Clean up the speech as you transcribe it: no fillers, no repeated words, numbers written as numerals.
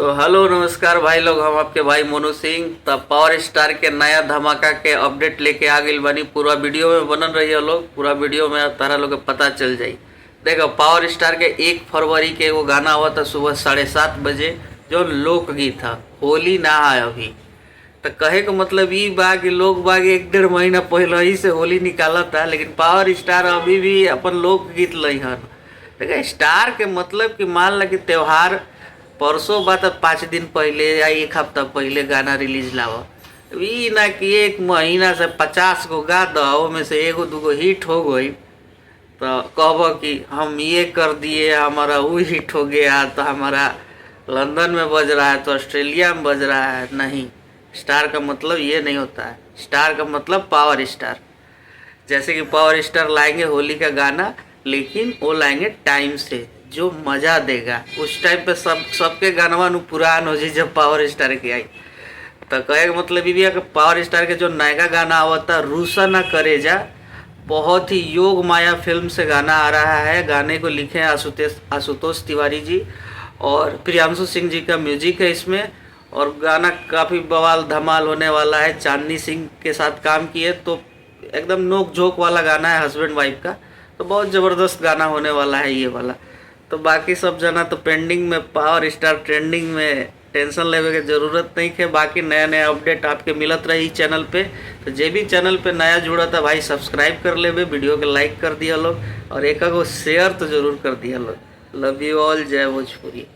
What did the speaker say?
तो हेलो नमस्कार भाई लोग, हम आपके भाई मोनू सिंह। तब पावर स्टार के नया धमाका के अपडेट लेके आ गई बनी। पूरा वीडियो में बनन रही है लोग, पूरा वीडियो में तारा लोग के पता चल जाई। देखो, पावर स्टार के 1 फरवरी के वो गाना हुआ था सुबह 7:30 बजे, जो लोकगीत था। होली ना है अभी, तो कहे का मतलब ये बा कि लोग बाग 1-1.5 महीना पहले ही से होली निकाला था, लेकिन पावर स्टार अभी भी अपन लोकगीत लई हन। देखा, स्टार के मतलब कि मान ला कि त्योहार परसों बात 5 दिन पहले या 1 हफ्ता पहले गाना रिलीज लावा, ई ना कि 1 महीना से 50 गो गा दो में से 1-2 हिट हो गई तो कहब कि हम ये कर दिए, हमारा वो हिट हो गया, तो हमारा लंदन में बज रहा है तो ऑस्ट्रेलिया में बज रहा है। नहीं, स्टार का मतलब ये नहीं होता है। स्टार का मतलब पावर स्टार। जैसे कि पावर स्टार लाएंगे होली का गाना, लेकिन वो लाएंगे टाइम से, जो मज़ा देगा। उस टाइम पे सबके गानवा नु पुरान हो जाए जब पावर स्टार के आई। तो कहे का मतलब ये भी है कि पावर स्टार के जो नया गाना आवा था रूसा ना करे जा, बहुत ही योग माया फिल्म से गाना आ रहा है। गाने को लिखे हैं आशुतोष तिवारी जी और प्रियांशु सिंह जी का म्यूजिक है इसमें। और गाना काफ़ी बवाल धमाल होने वाला है। चांदनी सिंह के साथ काम किए तो एकदम नोक झोंक वाला गाना है, हस्बैंड वाइफ का। तो बहुत ज़बरदस्त गाना होने वाला है ये वाला। तो बाकी सब जना तो पेंडिंग में, पावर स्टार ट्रेंडिंग में, टेंशन लेवे के जरूरत नहीं है। बाकी नया नया अपडेट आपके मिलत रही चैनल पे। तो जे भी चैनल पे नया जुड़ा था भाई, सब्सक्राइब कर लेवे, वीडियो के लाइक कर दिया लोग और एक शेयर तो जरूर कर दिया लोग। लव यू ऑल, जय भोजपुरी।